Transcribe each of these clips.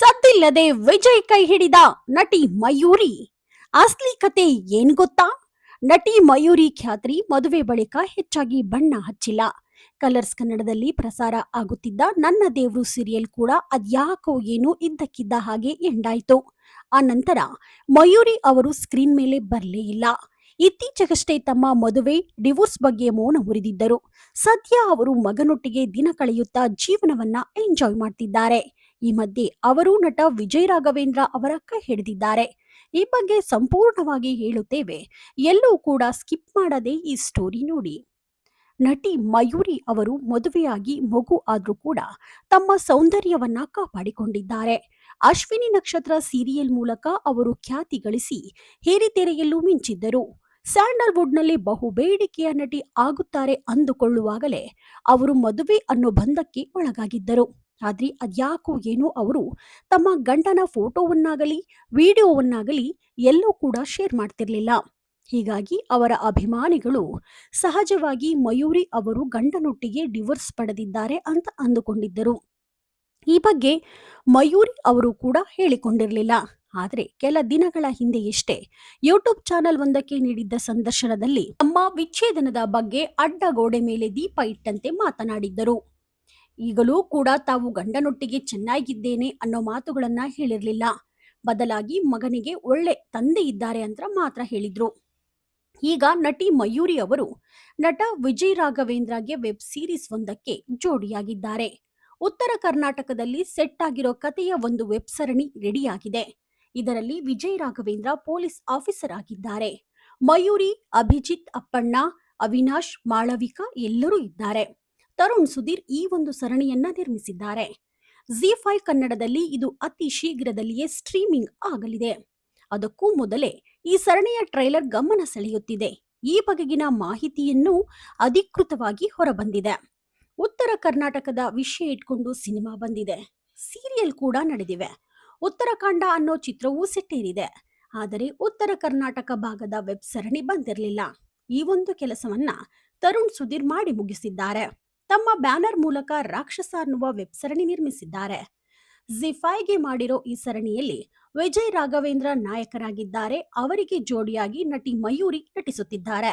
ಸದ್ದಿಲ್ಲದೆ ವಿಜಯ್ ಕೈ ಹಿಡಿದ ನಟಿ ಮಯೂರಿ. ಅಸ್ಲಿ ಕತೆ ಏನ್ ಗೊತ್ತಾ? ನಟಿ ಮಯೂರಿ ಖ್ಯಾತ್ರಿ ಮದುವೆ ಬಳಿಕ ಹೆಚ್ಚಾಗಿ ಬಣ್ಣ ಹಚ್ಚಿಲ್ಲ. ಕಲರ್ಸ್ ಕನ್ನಡದಲ್ಲಿ ಪ್ರಸಾರ ಆಗುತ್ತಿದ್ದ ನನ್ನ ದೇವ್ರು ಸೀರಿಯಲ್ ಕೂಡ ಅದ್ಯಾಕೋ ಏನೋ ಇದ್ದಕ್ಕಿದ್ದ ಹಾಗೆ ಎಂಡಾಯ್ತು. ಆ ನಂತರ ಮಯೂರಿ ಅವರು ಸ್ಕ್ರೀನ್ ಮೇಲೆ ಬರಲೇ ಇಲ್ಲ. ಇತ್ತೀಚೆಗಷ್ಟೇ ತಮ್ಮ ಮದುವೆ ಡಿವೋರ್ಸ್ ಬಗ್ಗೆ ಮೌನ ಮುರಿದಿದ್ದರು. ಸದ್ಯ ಅವರು ಮಗನೊಟ್ಟಿಗೆ ದಿನ ಕಳೆಯುತ್ತಾ ಜೀವನವನ್ನ ಎಂಜಾಯ್ ಮಾಡ್ತಿದ್ದಾರೆ. ಈ ಮಧ್ಯೆ ಅವರು ನಟ ವಿಜಯ್ ರಾಘವೇಂದ್ರ ಅವರ ಕೈ ಹಿಡಿದಿದ್ದಾರೆ. ಈ ಬಗ್ಗೆ ಸಂಪೂರ್ಣವಾಗಿ ಹೇಳುತ್ತೇವೆ, ಎಲ್ಲೂ ಕೂಡ ಸ್ಕಿಪ್ ಮಾಡದೆ ಈ ಸ್ಟೋರಿ ನೋಡಿ. ನಟಿ ಮಯೂರಿ ಅವರು ಮದುವೆಯಾಗಿ ಮಗು ಆದ್ರೂ ಕೂಡ ತಮ್ಮ ಸೌಂದರ್ಯವನ್ನ ಕಾಪಾಡಿಕೊಂಡಿದ್ದಾರೆ. ಅಶ್ವಿನಿ ನಕ್ಷತ್ರ ಸೀರಿಯಲ್ ಮೂಲಕ ಅವರು ಖ್ಯಾತಿ ಗಳಿಸಿ ಹಿರಿತೆರೆಯಲ್ಲೂ ಮಿಂಚಿದ್ದರು. ಸ್ಯಾಂಡಲ್ವುಡ್ನಲ್ಲಿ ಬಹು ಬೇಡಿಕೆಯ ನಟಿ ಆಗುತ್ತಾರೆ ಅಂದುಕೊಳ್ಳುವಾಗಲೇ ಅವರು ಮದುವೆ ಅನ್ನೋ ಬಂಧಕ್ಕೆ ಒಳಗಾಗಿದ್ದರು. ಆದ್ರೆ ಅದ್ಯಾಕೋ ಏನೋ ಅವರು ತಮ್ಮ ಗಂಡನ ಫೋಟೋವನ್ನಾಗಲಿ ವಿಡಿಯೋವನ್ನಾಗಲಿ ಎಲ್ಲೂ ಕೂಡ ಶೇರ್ ಮಾಡ್ತಿರ್ಲಿಲ್ಲ. ಹೀಗಾಗಿ ಅವರ ಅಭಿಮಾನಿಗಳು ಸಹಜವಾಗಿ ಮಯೂರಿ ಅವರು ಗಂಡನೊಟ್ಟಿಗೆ ಡಿವೋರ್ಸ್ ಪಡೆದಿದ್ದಾರೆ ಅಂತ ಅಂದುಕೊಂಡಿದ್ದರು. ಈ ಬಗ್ಗೆ ಮಯೂರಿ ಅವರು ಕೂಡ ಹೇಳಿಕೊಂಡಿರಲಿಲ್ಲ. ಆದರೆ ಕೆಲ ದಿನಗಳ ಹಿಂದೆಯಷ್ಟೇ ಯೂಟ್ಯೂಬ್ ಚಾನೆಲ್ ಒಂದಕ್ಕೆ ನೀಡಿದ್ದ ಸಂದರ್ಶನದಲ್ಲಿ ತಮ್ಮ ವಿಚ್ಛೇದನದ ಬಗ್ಗೆ ಅಡ್ಡಗೋಡೆ ಮೇಲೆ ದೀಪ ಇಟ್ಟಂತೆ ಮಾತನಾಡಿದ್ದರು. ಈಗಲೂ ಕೂಡ ತಾವು ಗಂಡನೊಟ್ಟಿಗೆ ಚೆನ್ನಾಗಿದ್ದೇನೆ ಅನ್ನೋ ಮಾತುಗಳನ್ನ ಹೇಳಿರಲಿಲ್ಲ. ಬದಲಾಗಿ ಮಗನಿಗೆ ಒಳ್ಳೆ ತಂದೆ ಇದ್ದಾರೆ ಅಂತ ಮಾತ್ರ ಹೇಳಿದ್ರು. ಈಗ ನಟಿ ಮಯೂರಿ ಅವರು ನಟ ವಿಜಯ್ ರಾಘವೇಂದ್ರಗೆ ವೆಬ್ ಸೀರೀಸ್ ಒಂದಕ್ಕೆ ಜೋಡಿಯಾಗಿದ್ದಾರೆ. ಉತ್ತರ ಕರ್ನಾಟಕದಲ್ಲಿ ಸೆಟ್ ಆಗಿರೋ ಕಥೆಯ ಒಂದು ವೆಬ್ ಸರಣಿ ರೆಡಿಯಾಗಿದೆ. ಇದರಲ್ಲಿ ವಿಜಯ್ ರಾಘವೇಂದ್ರ ಪೊಲೀಸ್ ಆಫೀಸರ್ ಆಗಿದ್ದಾರೆ. ಮಯೂರಿ, ಅಭಿಜಿತ್ ಅಪ್ಪಣ್ಣ, ಅವಿನಾಶ್, ಮಾಳವಿಕಾ ಎಲ್ಲರೂ ಇದ್ದಾರೆ. ತರುಣ್ ಸುಧೀರ್ ಈ ಒಂದು ಸರಣಿಯನ್ನ ನಿರ್ಮಿಸಿದ್ದಾರೆ. ಜಿ5 ಕನ್ನಡದಲ್ಲಿ ಇದು ಅತಿ ಶೀಘ್ರದಲ್ಲಿಯೇ ಸ್ಟ್ರೀಮಿಂಗ್ ಆಗಲಿದೆ. ಅದಕ್ಕೂ ಮೊದಲೇ ಈ ಸರಣಿಯ ಟ್ರೈಲರ್ ಗಮನ ಸೆಳೆಯುತ್ತಿದೆ. ಈ ಬಗೆಗಿನ ಮಾಹಿತಿಯನ್ನು ಅಧಿಕೃತವಾಗಿ ಹೊರಬಂದಿದೆ. ಉತ್ತರ ಕರ್ನಾಟಕದ ವಿಷಯ ಇಟ್ಕೊಂಡು ಸಿನಿಮಾ ಬಂದಿದೆ. ಸೀರಿಯಲ್ ಕೂಡ ನಡೆದಿವೆ. ಉತ್ತರಾಖಂಡ ಅನ್ನೋ ಚಿತ್ರವೂ ಸೆಟ್ಟೇರಿದೆ. ಆದರೆ ಉತ್ತರ ಕರ್ನಾಟಕ ಭಾಗದ ವೆಬ್ ಸರಣಿ ಬಂದಿರಲಿಲ್ಲ. ಈ ಒಂದು ಕೆಲಸವನ್ನ ತರುಣ್ ಸುಧೀರ್ ಮಾಡಿ ಮುಗಿಸಿದ್ದಾರೆ. ತಮ್ಮ ಬ್ಯಾನರ್ ಮೂಲಕ ರಾಕ್ಷಸ ಅನ್ನುವ ವೆಬ್ ಸರಣಿ ನಿರ್ಮಿಸಿದ್ದಾರೆ. ಜಿ5ಗೆ ಮಾಡಿರೋ ಈ ಸರಣಿಯಲ್ಲಿ ವಿಜಯ್ ರಾಘವೇಂದ್ರ ನಾಯಕರಾಗಿದ್ದಾರೆ. ಅವರಿಗೆ ಜೋಡಿಯಾಗಿ ನಟಿ ಮಯೂರಿ ನಟಿಸುತ್ತಿದ್ದಾರೆ.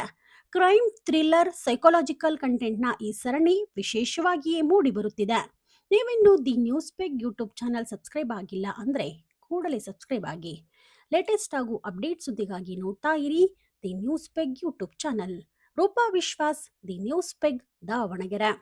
ಕ್ರೈಮ್, ಥ್ರಿಲ್ಲರ್, ಸೈಕಾಲಜಿಕಲ್ ಕಂಟೆಂಟ್ನ ಈ ಸರಣಿ ವಿಶೇಷವಾಗಿಯೇ ಮೂಡಿ ಬರುತ್ತಿದೆ. ನೀವಿನ್ನು the news peg YouTube channel subscribe ಆಗಿಲ್ಲ ಅಂದ್ರೆ ಕೂಡಲೇ ಸಬ್ಸ್ಕ್ರೈಬ್ ಆಗಿ. ಲೇಟೆಸ್ಟ್ ಹಾಗೂ ಅಪ್ಡೇಟ್ ಸುದ್ದಿಗಾಗಿ ನೋಡ್ತಾ ಇರಿ the news peg YouTube channel. Roopa Vishwas, the news peg, Davanagere.